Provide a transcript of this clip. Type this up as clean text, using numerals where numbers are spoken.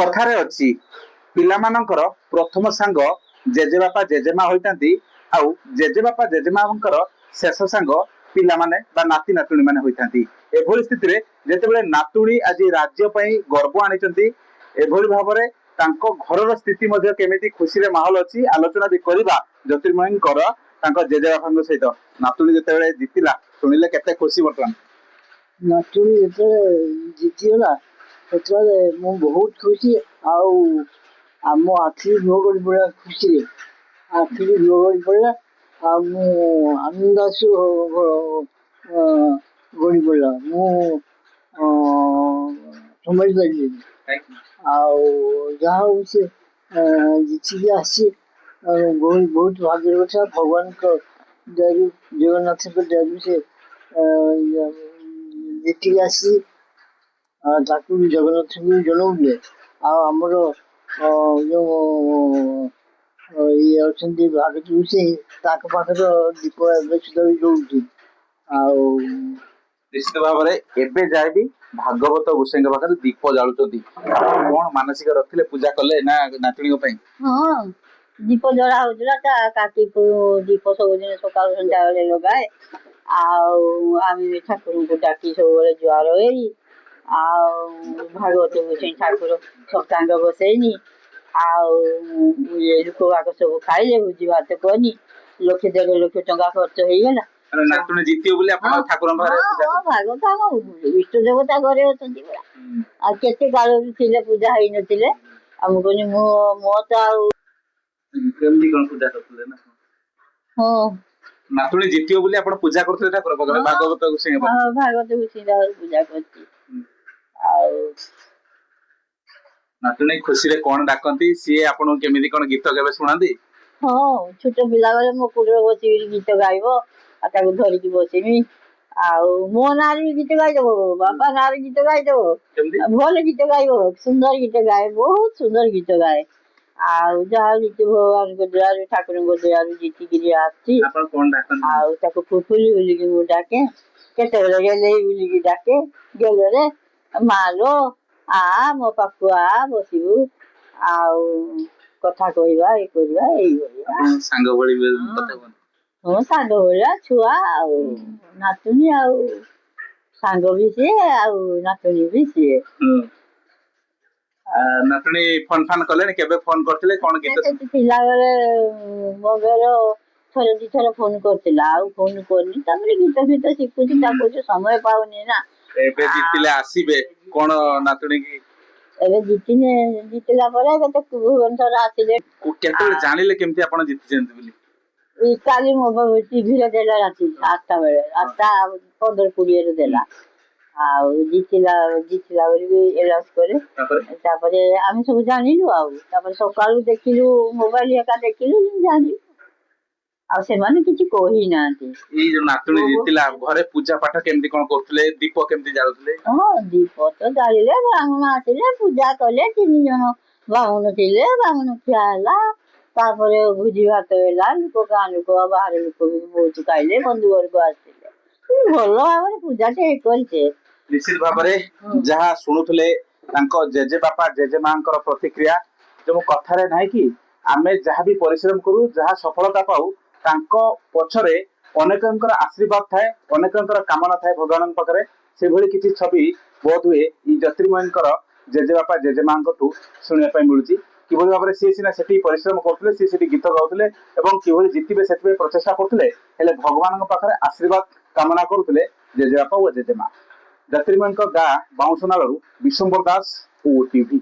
कथारे अच्छी पिलामानंकर प्रथम सांग जेजेबापा जेजेमा होइतांती आउ जेजेबापा जेजेमांकर शेष सांग पिला माने बा नाती नातुणी माने होइतांती। एभଳି स्थिति रे जेतेबेले नातुणी आज राज्य पई गर्व आनिचंती एभଳି भाबरे तांको घरर स्थिति मध्ये केमिति खुशी रे माहौल अछि आलोचना भी करबा ज्योतिर्मयंकर तांको जेजेबापांक सहित नातुणी जेतेबेले जितिला सुनिले केते खुशी बर्तमान नातुणी जेतेबेले जितिला ସେତେବେଳେ ମୁଁ ବହୁତ ଖୁସି ଆଉ ଆମ ଆଖିରେ ଲୁହ ଗଳି ପଡ଼ିଲା ଖୁସିରେ ଆଖିରେ ଲୁହ ଗଳି ପଡ଼ିଲା ଆଉ ମୁଁ ଆନନ୍ଦ ଗଳି ପଡ଼ିଲା ମୁଁ ସମ୍ଭାଳି ପାରିଲିନି ଆଉ ଯାହା ହଉ ସେ ଜିତିକି ଆସିଛି ବହୁତ ଭାଗ୍ୟର କଥା ଭଗବାନଙ୍କ ଦୟାରୁ ଜଗନ୍ନାଥଙ୍କ ଦୟାରୁ ସେ ଜିତିକି ଆସିଛି ତାକୁ ଜଗନ୍ନାଥଙ୍କୁ ଜଣାଉଥିଲେ ଆଉ ଆମର ଯେଉଁ ଇଏ ଅଛନ୍ତି ଭାଗବତ ଋଷି ତାଙ୍କ ପାଖରେ ଦୀପ ଏବେ ସୁଦ୍ଧା ବି ଜଳୁଛି ଆଉ ନିଶ୍ଚିତ ଭାବରେ ଏବେ ଯାଏ ବି ଭାଗବତ ଗୋସାଇଙ୍କ ପାଖରେ ଦୀପ ଜାଳୁଛନ୍ତି କଣ ମାନସିକ ରଖିଲେ ପୂଜା କଲେ ନା ନାତୁଣୀଙ୍କ ପାଇଁ ହଁ ଦୀପ ଜଳା ହଉଥିଲା ତା କାର୍ତ୍ତିକ ଦୀପ ସବୁଦିନ ସକାଳୁ ସନ୍ଧ୍ୟାବେଳେ ଲଗାଏ ଆଉ ଆମେ ଠାକୁରଙ୍କୁ ଡାକି ସବୁବେଳେ ଜୁହାର ହେଇ ଆଉ ଭାଗବତ ଗୋସାଇଁ ଠାକୁର ସପ୍ତାଙ୍ଗ ବସେଇନି ଆଉ ଲୋକ ବାକ ସବୁ ଖାଇଲେ ଭୋଜି ଭାତ କନି ଲକ୍ଷେ 1.5 ଲକ୍ଷ ଟଙ୍କା ଖର୍ଚ୍ଚ ହେଇଗଲା ନାତୁଣୀ ଜିତିବ ବୋଲି ଆପଣ ଠାକୁରଙ୍କ ପାଖରେ ଭାଗବତ ଆମ ଇଷ୍ଟ ଦେବତା ଘରେ ଅଛନ୍ତି ପୁରା ଆଉ କେତେ କାଳରୁ ଥିଲେ ପୂଜା ହେଇନଥିଲେ ଆମ କହିଲି ମୋ ତ ଆଉ କେମିତି କଣ ପୂଜା କରୁଥିଲେ ନା ହଁ ନାତୁଣୀ ଜିତିବ ବୋଲି ଆପଣ ପୂଜା କରୁଥିଲେ ଠାକୁର ପାଖରେ ଭାଗବତ ଗୋସାଇଁ ଭାଗବତ ଗୋସାଇଁ ପୂଜା କରିଛି ଆଉ ନାତୁଣୀ ଖୁସିରେ କଣ ଡାକନ୍ତି ସିଏ ଆପଣଙ୍କୁ କେମିତି କଣ ଗୀତ କେବେ ଶୁଣାନ୍ତି ହଁ ଛୋଟ ପିଲା ବେଳେ ମୋ କୋଳରେ ବସିକି ଗୀତ ଗାଇବ ଆଉ ତାକୁ ଧରିକି ବସିବି ଆଉ ମୋ ନାଁରେ ବି ଗୀତ ଗାଇଦବ ବାପା ନାଁରେ ଗୀତ ଗାଇଦବ ଭଲ ଗୀତ ଗାଇବ ସୁନ୍ଦର ଗୀତ ଗାଏ ବହୁତ ସୁନ୍ଦର ଗୀତ ଗାଏ ଆଉ ଯାହା ଗୀତ ଭଗବାନଙ୍କ ଦୟାରୁ ଠାକୁରଙ୍କ ଦୟାରୁ ଜିତିକିରି ଆସିଛି ଆଉ ତାକୁ ଫୁଫୁଲି ବୋଲିକି ମୁଁ ଡାକେ କେତେବେଳେ ଗେଲେଇ ବୋଲିକି ଡାକେ ଗେଲରେ ମାଲୋ ଆ ମୋ ପାଖକୁ ଆ ବସିବୁ ଆଉ କଥା କହିବା ଇଏ କରିବା ଏଇଭଳିଆ ସାଙ୍ଗ ଭଳି ହଁ ସାଙ୍ଗ ଭଳିଆ ଛୁଆ ଆଉ ନାତୁଣୀ ଆଉ ସାଙ୍ଗ ବି ସିଏ ଆଉ ନାତୁଣୀ ବି ସିଏ ନାତୁଣୀ ଫୋନ ଫାନ କଲେଣି କେବେ ଫୋନ କରିଥିଲେ କଣ ଗୀତ ପିଲାବେଳେ ମୋ ବେଳ ଥରେ 2 ଥର ଫୋନ କରିଥିଲା ଆଉ ଫୋନ କରିନି ତାପରେ ଗୀତ ଫୀତ ଶିଖୁଛି ତାକୁ ସମୟ ପାଉନି ନା ଏବେ ଜିତିଲେ ଆସିବେ କଣ ନାତୁଣୀ କି ଏବେ ଜିତିଲା ପରେ ଏବେ ତ ଭୁବନେଶ୍ୱର ଆସିଲେ କେତେବେଳେ ଜାଣିଲେ କେମିତି ଆପଣ ଜିତିଛନ୍ତି ବୋଲି କାଲି ମୋ ଟିଭିରେ ଦେଲା ରାତି 8ଟା ବେଳେ 8:15-20 ଦେଲା ଆଉ ଜିତିଲା ବୋଲି ଏଲାଉନ୍ସ କଲେ ତାପରେ ଆମେ ସବୁ ଜାଣିଲୁ ଆଉ ତାପରେ ସକାଳୁ ଦେଖିଲୁ ମୋବାଇଲ ଏକା ଦେଖିଲୁ ଜାଣିଲୁ ଆଉ ସେମାନେ କିଛି କହିନାହାନ୍ତି ଏଇ ଯୋଉ ନାତୁଣୀ ଜିତିଲା ଘରେ ପୂଜା ପାଠ କେମିତି କଣ କରୁଥିଲେ ଦୀପ କେମିତି ଜାଳୁଥିଲେ ହଁ ଦୀପ ତ ଜାଳିଲେ ବ୍ରାହ୍ମଣ ଆସିଲେ ପୂଜା କଲେ 3 ଜଣ ବ୍ରାହ୍ମଣ ଥିଲେ ବ୍ରାହ୍ମଣ ଖିଆ ହେଲା ତାପରେ ଭୋଜି ଭାତ ହେଲା ଲୋକ ଗାଁ ଲୋକ ବାହାର ଲୋକ ବି ବହୁତ ଖାଇଲେ ବନ୍ଧୁବର୍ଗ ଆସିଥିଲେ ଭଲ ଭାବରେ ପୂଜାଟେ କରିଛେ ନିଶ୍ଚିତ ଭାବରେ ଯାହା ଶୁଣୁଥିଲେ ତାଙ୍କ ଜେଜେବାପା ଜେଜେମାଙ୍କର ପ୍ରତିକ୍ରିୟା ଯୋଉ କଥାରେ ନାହିଁ କି ଆମେ ଯାହା ବି ପରିଶ୍ରମ କରୁ ଯାହା ସଫଳତା ପାଉ ତାଙ୍କ ପଛରେ ଅନେକଙ୍କର ଆଶୀର୍ବାଦ ଥାଏ ଅନେକଙ୍କର କାମନା ଥାଏ ଭଗବାନଙ୍କ ପାଖରେ ସେଭଳି କିଛି ଛବି ବୋଧ ହୁଏ ଏଇ ଜ୍ୟୋତିର୍ମୟଙ୍କର ଜେଜେବାପା ଜେଜେମାଙ୍କଠୁ ଶୁଣିବା ପାଇଁ ମିଳୁଛି କିଭଳି ଭାବରେ ସିଏ ସିନା ସେଠି ପରିଶ୍ରମ କରୁଥିଲେ ସିଏ ସେଠି ଗୀତ ଗାଉଥିଲେ ଏବଂ କିଭଳି ଜିତିବେ ସେଥିପାଇଁ ପ୍ରଚେଷ୍ଟା କରୁଥିଲେ ହେଲେ ଭଗବାନଙ୍କ ପାଖରେ ଆଶୀର୍ବାଦ କାମନା କରୁଥିଲେ ଜେଜେବାପା ଓ ଜେଜେମା ଜ୍ୟୋତିର୍ମୟଙ୍କ ଗାଁ ବାଉଁଶନାଳରୁ ବିଶ୍ୱମ୍ବର ଦାସ ଓ ଟିଭି।